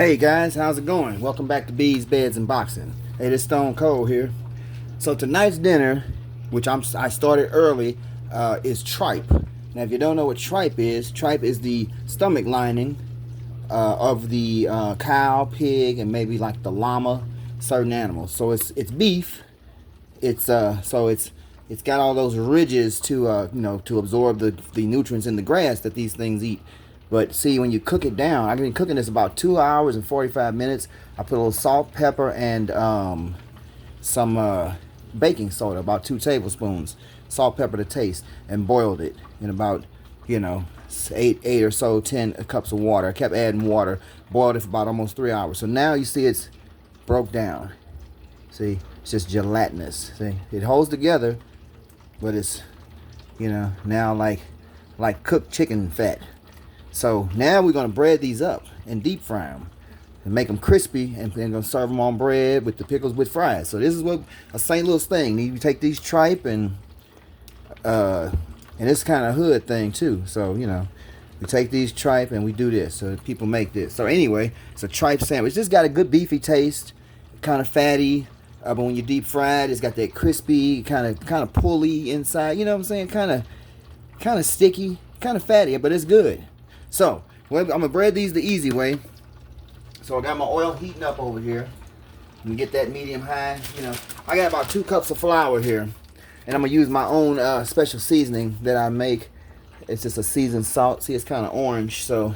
Hey guys, how's it going? Welcome back to Bees, Beds, and Boxing. Hey, this Stone Cold here. So tonight's dinner, which I started early, is tripe. Now, if you don't know what tripe is the stomach lining of the cow, pig, and maybe like the llama, certain animals. So it's beef. It's got all those ridges to to absorb the nutrients in the grass that these things eat. But see, when you cook it down, I've been cooking this about 2 hours and 45 minutes. I put a little salt, pepper, and some baking soda, about 2 tablespoons, salt, pepper to taste, and boiled it in about, eight or so, 10 cups of water. I kept adding water, boiled it for about almost 3 hours. So now you see it's broke down. See, it's just gelatinous. See, it holds together, but it's, now like cooked chicken fat. So now we're gonna bread these up and deep fry them and make them crispy, and then gonna serve them on bread with the pickles with fries. So this is what a St. Louis thing. You take these tripe and it's kind of a hood thing too. So we take these tripe and we do this. So people make this. So anyway, it's a tripe sandwich. It's got a good beefy taste, kind of fatty. But when you deep fry it, it's got that crispy, kind of pulley inside. You know what I'm saying? Kind of sticky, kind of fatty, but it's good. So, I'm going to bread these the easy way. So, I got my oil heating up over here. You get that medium high. I got about 2 cups of flour here. And I'm going to use my own special seasoning that I make. It's just a seasoned salt. See, it's kind of orange. So,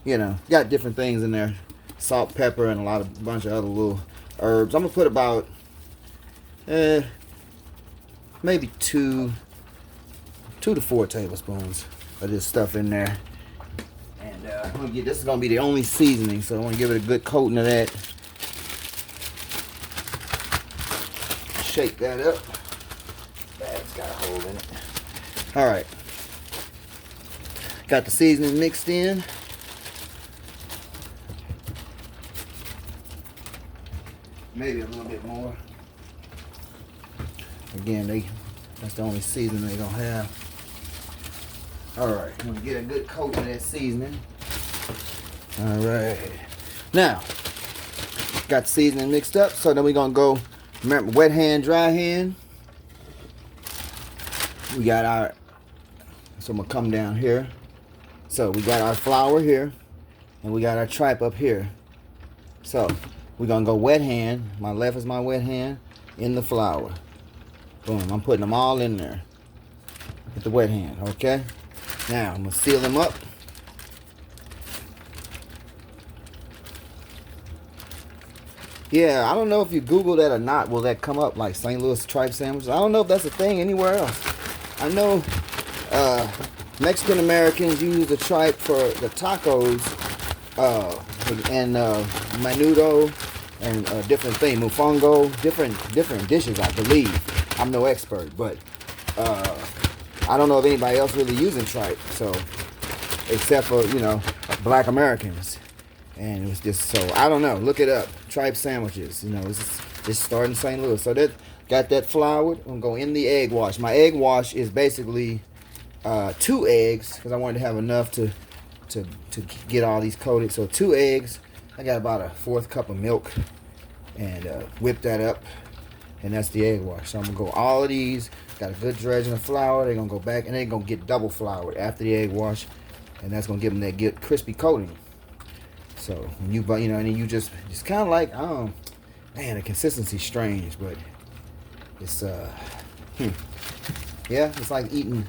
got different things in there. Salt, pepper, and a bunch of other little herbs. I'm going to put about, maybe 2 to 4 tablespoons of this stuff in there. This is going to be the only seasoning, so I want to give it a good coating of that. Shake that up. Bag's got a hole in it. Alright. Got the seasoning mixed in. Maybe a little bit more. Again, that's the only seasoning they're going to have. Alright, I'm going to get a good coat of that seasoning. Alright. Now, got the seasoning mixed up. So then we're going to go, remember, wet hand, dry hand. We got so I'm going to come down here. So we got our flour here. And we got our tripe up here. So, we're going to go wet hand. My left is my wet hand in the flour. Boom, I'm putting them all in there with the wet hand, okay? Now, I'm going to seal them up. Yeah, I don't know if you Google that or not, will that come up like St. Louis tripe sandwiches? I don't know if that's a thing anywhere else. I know Mexican Americans use the tripe for the tacos and menudo and different things, mofongo, different dishes, I believe. I'm no expert, but I don't know of anybody else really using tripe, so except for Black Americans. And it was just, so I don't know, look it up. Tripe sandwiches, it's just starting in St. Louis. So that got that floured. I'm gonna go in the egg wash. My egg wash is basically 2 eggs, because I wanted to have enough to get all these coated. So 2 eggs. I got about a 1/4 cup of milk, and whip that up, and that's the egg wash. So I'm gonna go all of these. Got a good dredging of flour. They're gonna go back, and they're gonna get double floured after the egg wash, and that's gonna give them that good crispy coating. So when you and then you just kind of like, man, the consistency's strange, but it's yeah, it's like eating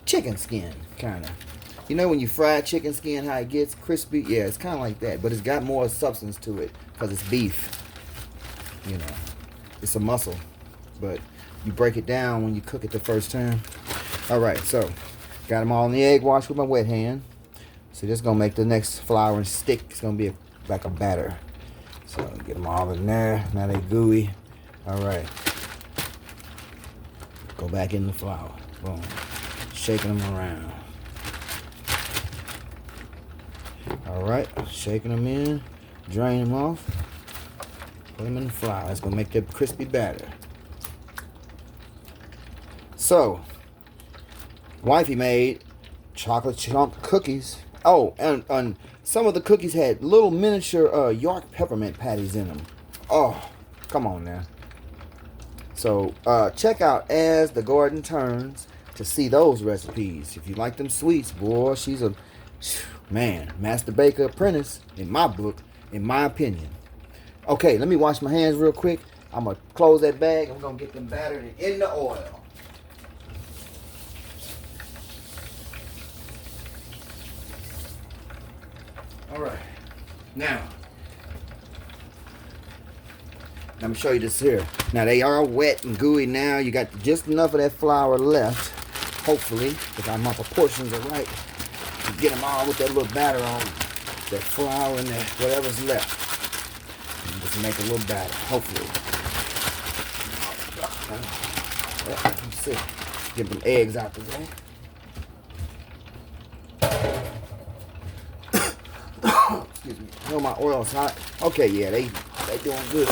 chicken skin, kind of. When you fry chicken skin, how it gets crispy? Yeah, it's kind of like that, but it's got more substance to it because it's beef. It's a muscle, but you break it down when you cook it the first time. All right, so got them all in the egg wash with my wet hand. So this is going to make the next flour and stick. It's going to be like a batter. So get them all in there. Now they gooey. All right. Go back in the flour. Boom. Shaking them around. All right. Shaking them in. Drain them off. Put them in the flour. That's going to make that crispy batter. So, wifey made chocolate chunk cookies. Oh, and some of the cookies had little miniature York peppermint patties in them. Oh, come on now. So check out As the Garden Turns to see those recipes. If you like them sweets, boy, she's a man, master baker apprentice in my book, in my opinion. Okay, let me wash my hands real quick. I'm gonna close that bag. I'm gonna get them battered and in the oil. All right, now let me show you this here. Now they are wet and gooey now. You got just enough of that flour left, hopefully, if my proportions are right, to get them all with that little batter on, that flour and that whatever's left. And just make a little batter, hopefully. Let's see. Get them eggs out the way. Excuse me. I know my oil's hot. Okay, yeah, they doing good.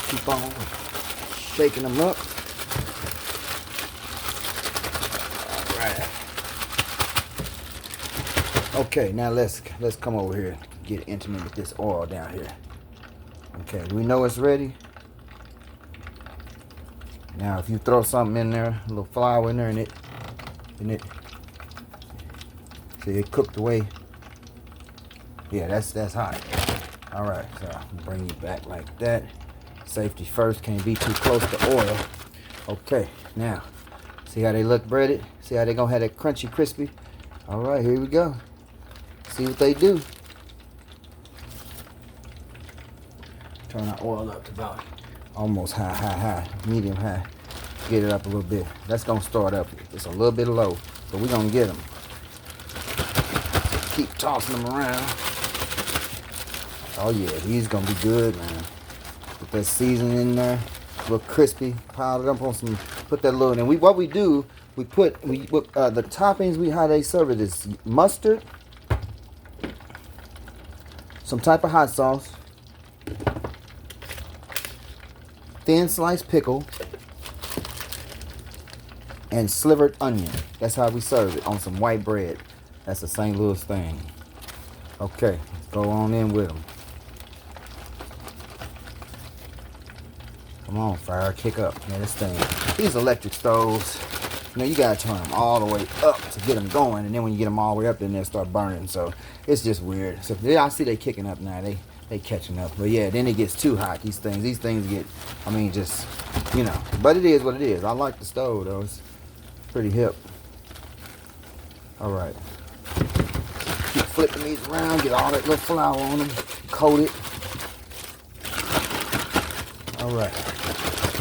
Keep on shaking them up. All right. Okay, now let's come over here. Get intimate with this oil down here. Okay, do we know it's ready? Now, if you throw something in there, a little flour in there, and it, see, it cooked away. Yeah, that's hot. All right, so I'll bring you back like that. Safety first, can't be too close to oil. Okay, now, see how they look breaded? See how they gonna have that crunchy, crispy? All right, here we go. See what they do. Turn our oil up to about almost high, medium high. Get it up a little bit. That's gonna start up. It's a little bit low, but we're gonna get them. Keep tossing them around. Oh yeah, these gonna be good, man. Put that seasoning in there, a little crispy. Pile it up on some. Put that little. And what we do, we put the toppings. How they serve it is mustard, some type of hot sauce, thin sliced pickle, and slivered onion. That's how we serve it on some white bread. That's a St. Louis thing. Okay, let's go on in with them. Come on, fire, kick up. Man, this thing. These electric stoves, you know, you gotta turn them all the way up to get them going, and then when you get them all the way up, then they'll start burning. So it's just weird. So yeah, I see they kicking up now. They catching up. But yeah, then it gets too hot. These things get, I mean, just, you know. But it is what it is. I like the stove though. It's pretty hip. All right. Keep flipping these around. Get all that little flour on them. Coat it. All right.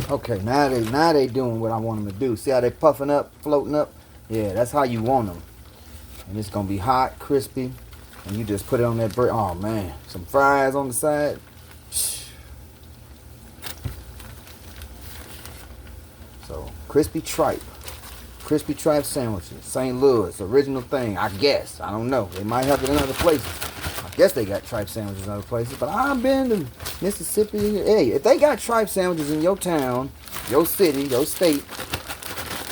Okay, now they doing what I want them to do. See how they puffing up, floating up? Yeah, that's how you want them. And it's gonna be hot, crispy, and you just put it on that bread. Oh man, some fries on the side. So crispy tripe sandwiches, St. Louis, original thing. I guess I don't know. They might have it in other places. I guess they got tripe sandwiches in other places, but I've been to Mississippi. Hey, if they got tripe sandwiches in your town, your city, your state,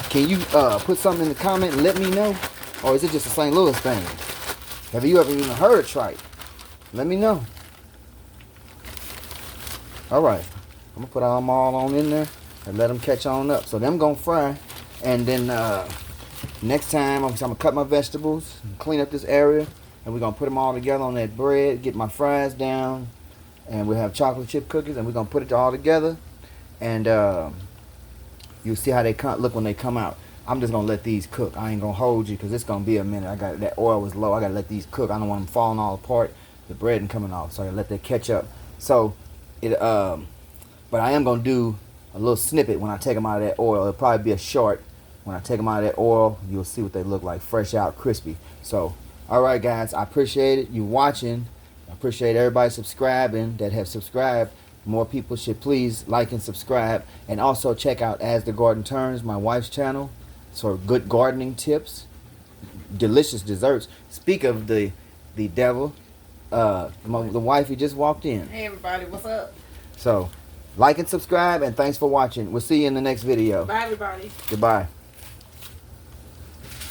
can you put something in the comment and let me know? Or is it just a St. Louis thing? Have you ever even heard of tripe? Let me know. All right, I'm gonna put them all on in there and let them catch on up. So them gonna fry, and then next time I'm gonna cut my vegetables, and clean up this area, and we're gonna put them all together on that bread, get my fries down, and we'll have chocolate chip cookies, and we're gonna put it all together, and you'll see how they look when they come out. I'm just gonna let these cook. I ain't gonna hold you because it's gonna be a minute. That oil was low. I gotta let these cook. I don't want them falling all apart, the bread and coming off. So I gotta let that catch up. So but I am gonna do a little snippet when I take them out of that oil. It'll probably be a short. When I take them out of that oil, you'll see what they look like, fresh out, crispy. So, all right, guys, I appreciate it. You watching. I appreciate everybody subscribing that have subscribed. More people should please like and subscribe, and also check out As the Garden Turns, my wife's channel. So good gardening tips, delicious desserts. Speak of the devil, the wife who just walked in. Hey everybody, what's up? So like and subscribe, and thanks for watching. We'll see you in the next video. Bye everybody. Goodbye.